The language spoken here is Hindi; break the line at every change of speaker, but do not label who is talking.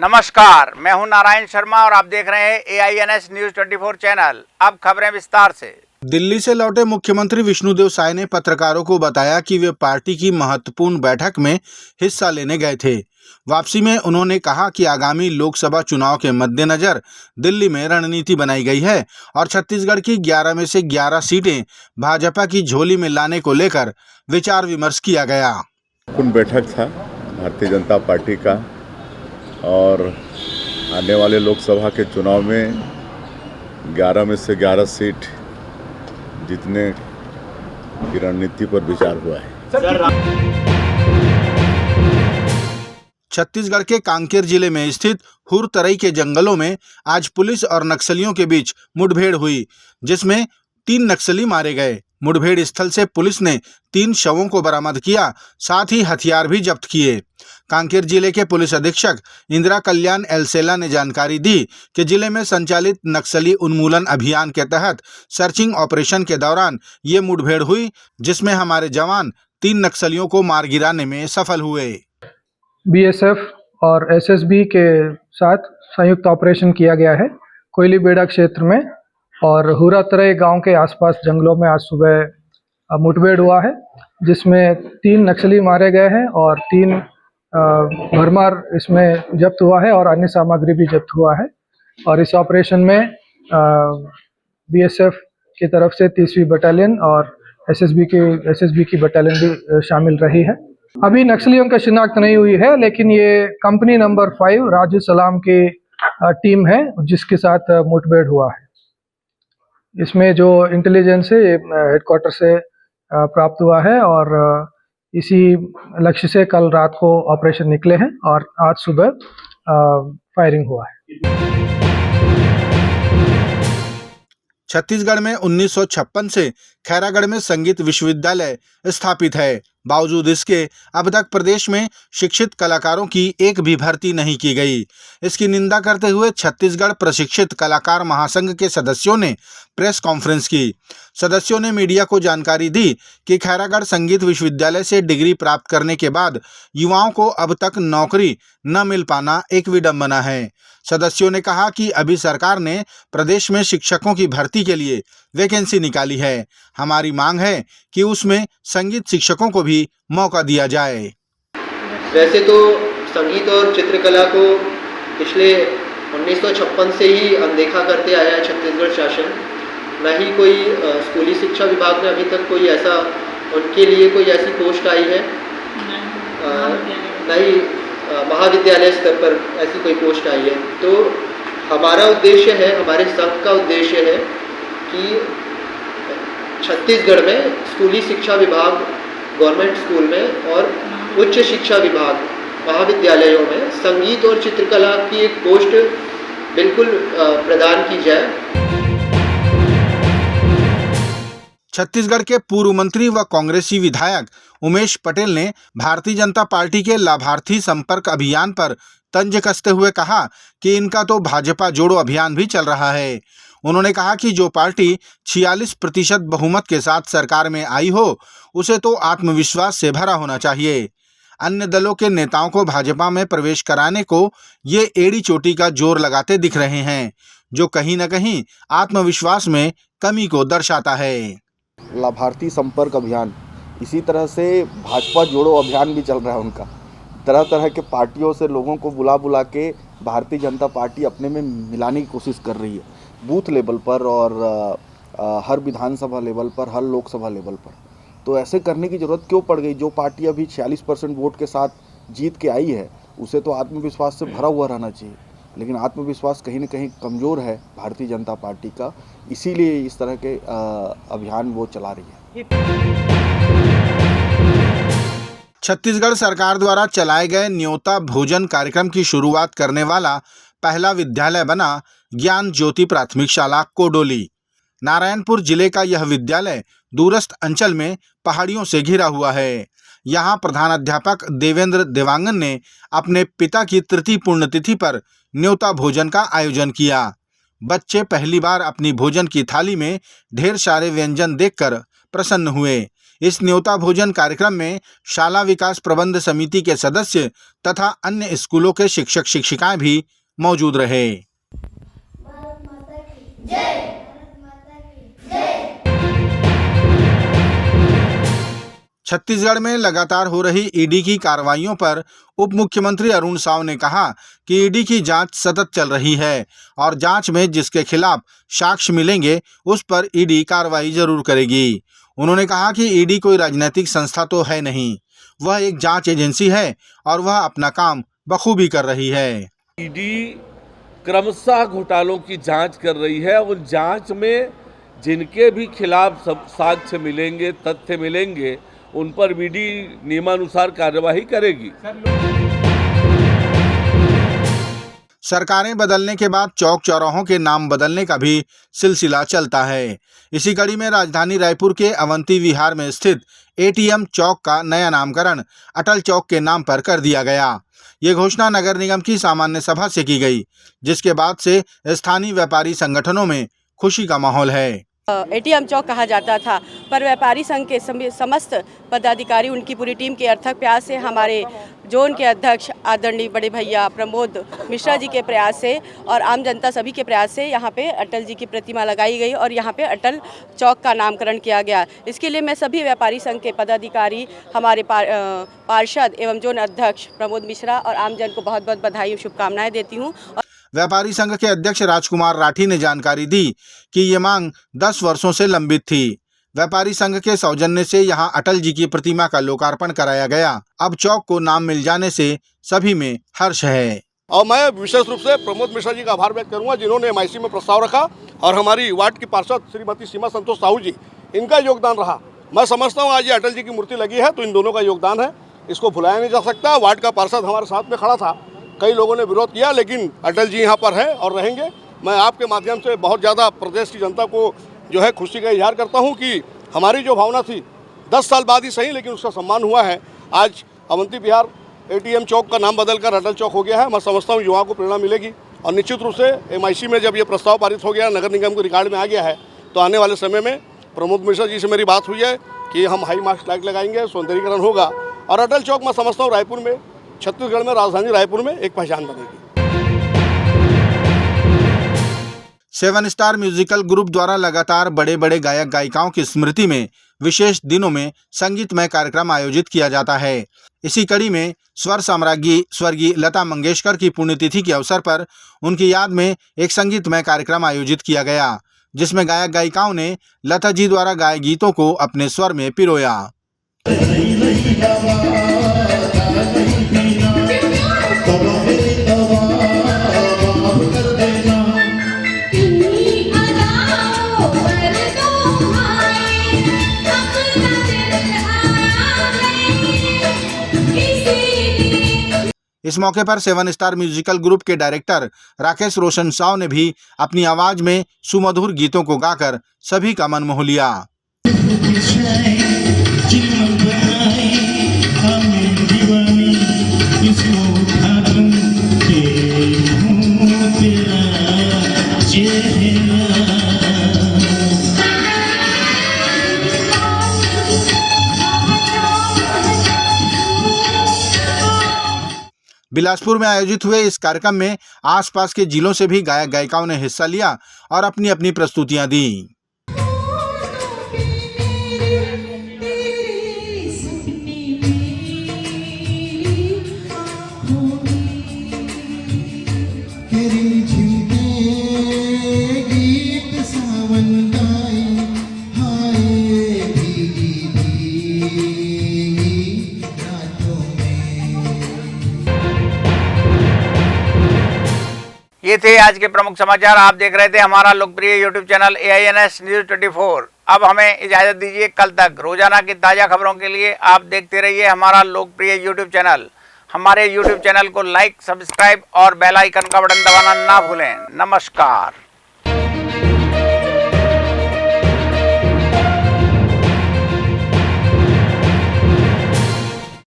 नमस्कार, मैं हूं नारायण शर्मा और आप देख रहे हैं AINS न्यूज 24 चैनल। अब खबरें विस्तार से।
दिल्ली से लौटे मुख्यमंत्री विष्णुदेव साय ने पत्रकारों को बताया कि वे पार्टी की महत्वपूर्ण बैठक में हिस्सा लेने गए थे। वापसी में उन्होंने कहा कि आगामी लोकसभा चुनाव के मद्देनजर दिल्ली में रणनीति बनाई गई है और छत्तीसगढ़ की 11 में से 11 सीटें भाजपा की झोली में लाने को लेकर विचार विमर्श किया गया।
बैठक था भारतीय जनता पार्टी का और आने वाले लोकसभा के चुनाव में 11 में से 11 सीट जीतने की रणनीति पर विचार हुआ है।
छत्तीसगढ़ के कांकेर जिले में स्थित हुरतरई के जंगलों में आज पुलिस और नक्सलियों के बीच मुठभेड़ हुई, जिसमें 3 नक्सली मारे गए। मुठभेड़ स्थल से पुलिस ने 3 शवों को बरामद किया, साथ ही हथियार भी जब्त किए। कांकेर जिले के पुलिस अधीक्षक इंदिरा कल्याण एलसेला ने जानकारी दी कि जिले में संचालित नक्सली उन्मूलन अभियान के तहत सर्चिंग ऑपरेशन के दौरान ये मुठभेड़ हुई, जिसमें हमारे जवान 3 नक्सलियों को मार गिराने में सफल हुए।
BSF और SSB के साथ संयुक्त ऑपरेशन किया गया है कोयलीबेड़ा क्षेत्र में, और हुरातरई गांव के आसपास जंगलों में आज सुबह मुठभेड़ हुआ है, जिसमें 3 नक्सली मारे गए हैं और 3 भरमार इसमें जब्त हुआ है और अन्य सामग्री भी जब्त हुआ है। और इस ऑपरेशन में BSF की तरफ से 30वीं बटालियन और SSB की बटालियन भी शामिल रही है। अभी नक्सलियों का शिनाख्त नहीं हुई है, लेकिन ये कंपनी नंबर 5 राजू सलाम की टीम है जिसके साथ मुठभेड़ हुआ है। इसमें जो इंटेलिजेंस है ये हेडक्वार्टर से प्राप्त हुआ है और इसी लक्ष्य से कल रात को ऑपरेशन निकले हैं और आज सुबह फायरिंग हुआ है।
छत्तीसगढ़ में 1956 से खैरागढ़ में संगीत विश्वविद्यालय स्थापित है। बावजूद इसके अब तक प्रदेश में शिक्षित कलाकारों की एक भी भर्ती नहीं की गई। इसकी निंदा करते हुए छत्तीसगढ़ प्रशिक्षित कलाकार महासंघ के सदस्यों ने प्रेस कॉन्फ्रेंस की। सदस्यों ने मीडिया को जानकारी दी कि खैरागढ़ संगीत विश्वविद्यालय से डिग्री प्राप्त करने के बाद युवाओं को अब तक नौकरी न मिल पाना एक विडंबना है। सदस्यों ने कहा कि अभी सरकार ने प्रदेश में शिक्षकों की भर्ती के लिए वैकेंसी निकाली है। हमारी मांग है कि उसमें संगीत शिक्षकों को भी मौका दिया जाए।
वैसे तो संगीत और चित्रकला को पिछले 1956 से ही अनदेखा करते आया है छत्तीसगढ़ शासन। न ही कोई स्कूली शिक्षा विभाग ने अभी तक कोई ऐसा उनके लिए कोई ऐसी पोस्ट आई है, न ही महाविद्यालय स्तर पर ऐसी कोई पोस्ट आई है। तो हमारा उद्देश्य है, हमारे संघ का उद्देश्य है कि छत्तीसगढ़ में स्कूली शिक्षा विभाग गवर्नमेंट स्कूल में और उच्च शिक्षा विभाग महाविद्यालयों में संगीत और चित्रकला की एक पोस्ट बिल्कुल प्रदान की जाए।
छत्तीसगढ़ के पूर्व मंत्री व कांग्रेसी विधायक उमेश पटेल ने भारतीय जनता पार्टी के लाभार्थी संपर्क अभियान पर तंज कसते हुए कहा कि इनका तो भाजपा जोड़ो अभियान भी चल रहा है। उन्होंने कहा कि जो पार्टी 46% बहुमत के साथ सरकार में आई हो, उसे तो आत्मविश्वास से भरा होना चाहिए। अन्य दलों के नेताओं को भाजपा में प्रवेश कराने को ये एड़ी चोटी का जोर लगाते दिख रहे हैं, जो कहीं न कहीं आत्मविश्वास में कमी को दर्शाता है।
लाभार्थी संपर्क अभियान, इसी तरह से भाजपा जोड़ो अभियान भी चल रहा है उनका। तरह तरह के पार्टियों से लोगों को बुला बुला के भारतीय जनता पार्टी अपने में मिलाने की कोशिश कर रही है, बूथ लेवल पर और हर विधानसभा लेवल पर, हर लोकसभा लेवल पर। तो ऐसे करने की ज़रूरत क्यों पड़ गई? जो पार्टी अभी 46% वोट के साथ जीत के आई है, उसे तो आत्मविश्वास से भरा हुआ रहना चाहिए, लेकिन आत्मविश्वास कहीं न कहीं कमज़ोर है भारतीय जनता पार्टी का, इसीलिए इस तरह के अभियान वो चला रही है।
छत्तीसगढ़ सरकार द्वारा चलाए गए न्योता भोजन कार्यक्रम की शुरुआत करने वाला पहला विद्यालय बना ज्ञान ज्योति प्राथमिक शाला कोडोली। नारायणपुर जिले का यह विद्यालय दूरस्थ अंचल में पहाड़ियों से घिरा हुआ है। यहाँ प्रधानाध्यापक देवेंद्र देवांगन ने अपने पिता की तृतीय पुण्यतिथि पर न्योता भोजन का आयोजन किया। बच्चे पहली बार अपनी भोजन की थाली में ढेर सारे व्यंजन देखकर प्रसन्न हुए। इस न्योता भोजन कार्यक्रम में शाला विकास प्रबंध समिति के सदस्य तथा अन्य स्कूलों के शिक्षक शिक्षिकाएं भी मौजूद रहे। छत्तीसगढ़ में लगातार हो रही ईडी की कार्रवाइयों पर उप मुख्यमंत्री अरुण साव ने कहा कि ईडी की जांच सतत चल रही है और जांच में जिसके खिलाफ साक्ष्य मिलेंगे उस पर ईडी कार्रवाई जरूर करेगी। उन्होंने कहा कि ईडी कोई राजनीतिक संस्था तो है नहीं, वह एक जांच एजेंसी है और वह अपना काम बखूबी कर रही है।
ईडी क्रमशः घोटालों की जांच कर रही है। उन जांच में जिनके भी खिलाफ सब साक्ष्य मिलेंगे, तथ्य मिलेंगे, उन पर ईडी नियमानुसार कार्यवाही करेगी।
सरकारें बदलने के बाद चौक चौराहों के नाम बदलने का भी सिलसिला चलता है। इसी कड़ी में राजधानी रायपुर के अवंती विहार में स्थित एटीएम चौक का नया नामकरण अटल चौक के नाम पर कर दिया गया। ये घोषणा नगर निगम की सामान्य सभा से की गई, जिसके बाद से स्थानीय व्यापारी संगठनों में खुशी का माहौल है।
एटीएम चौक कहा जाता था, पर व्यापारी संघ के समस्त पदाधिकारी, उनकी पूरी टीम के अथक प्रयास से, हमारे जोन के अध्यक्ष आदरणीय बड़े भैया प्रमोद मिश्रा जी के प्रयास से और आम जनता सभी के प्रयास से यहाँ पे अटल जी की प्रतिमा लगाई गई और यहाँ पे अटल चौक का नामकरण किया गया। इसके लिए मैं सभी व्यापारी संघ के पदाधिकारी, हमारे पार्षद एवं जोन अध्यक्ष प्रमोद मिश्रा और आम जन को बहुत बहुत बधाई और शुभकामनाएं देती हूँ।
व्यापारी संघ के अध्यक्ष राजकुमार राठी ने जानकारी दी कि ये मांग 10 वर्षों से लंबित थी। व्यापारी संघ के सौजन्य से यहां अटल जी की प्रतिमा का लोकार्पण कराया गया। अब चौक को नाम मिल जाने से सभी में हर्ष है।
और मैं विशेष रूप से प्रमोद मिश्रा जी का आभार व्यक्त करूंगा, जिन्होंने एमआईसी में प्रस्ताव रखा, और हमारी वार्ड की पार्षद श्रीमती सीमा संतोष साहू जी, इनका योगदान रहा। मैं समझता हूँ आज ये अटल जी की मूर्ति लगी है तो इन दोनों का योगदान है, इसको भुलाया नहीं जा सकता। वार्ड का पार्षद हमारे साथ में खड़ा था, कई लोगों ने विरोध किया, लेकिन अटल जी यहाँ पर हैं और रहेंगे। मैं आपके माध्यम से बहुत ज़्यादा प्रदेश की जनता को जो है खुशी का इजहार करता हूँ कि हमारी जो भावना थी 10 साल बाद ही सही, लेकिन उसका सम्मान हुआ है। आज अवंती विहार एटीएम चौक का नाम बदलकर अटल चौक हो गया है। मैं समझता हूँ युवाओं को प्रेरणा मिलेगी और निश्चित रूप से एमआईसी में जब ये प्रस्ताव पारित हो गया, नगर निगम के रिकॉर्ड में आ गया है, तो आने वाले समय में प्रमोद मिश्रा जी से मेरी बात हुई है कि हम हाई मार्क्स लाइट लगाएंगे, सौंदर्यीकरण होगा और अटल चौक मैं समझता हूँ रायपुर में, छत्तीसगढ़ में, राजधानी रायपुर में एक पहचान बनेगी।
7 स्टार म्यूजिकल ग्रुप द्वारा लगातार बड़े बड़े गायक गायिकाओं की स्मृति में विशेष दिनों में संगीतमय कार्यक्रम आयोजित किया जाता है। इसी कड़ी में स्वर साम्राज्ञी स्वर्गीय लता मंगेशकर की पुण्यतिथि के अवसर पर उनकी याद में एक संगीतमय कार्यक्रम आयोजित किया गया, जिसमें गायक गायिकाओं ने लता जी द्वारा गाए गीतों को अपने स्वर में पिरोया। इस मौके पर 7 स्टार म्यूजिकल ग्रुप के डायरेक्टर राकेश रोशन साव ने भी अपनी आवाज में सुमधुर गीतों को गाकर सभी का मन मोह लिया। बिलासपुर में आयोजित हुए इस कार्यक्रम में आसपास के जिलों से भी गायक गायिकाओं ने हिस्सा लिया और अपनी अपनी प्रस्तुतियां दी।
ये थे आज के प्रमुख समाचार। आप देख रहे थे हमारा लोकप्रिय YouTube चैनल AINS News 24। अब हमें इजाजत दीजिए। कल तक रोजाना की ताज़ा खबरों के लिए आप देखते रहिए हमारा लोकप्रिय YouTube चैनल। हमारे YouTube चैनल को लाइक, सब्सक्राइब और बेल आइकन का बटन दबाना ना भूलें। नमस्कार।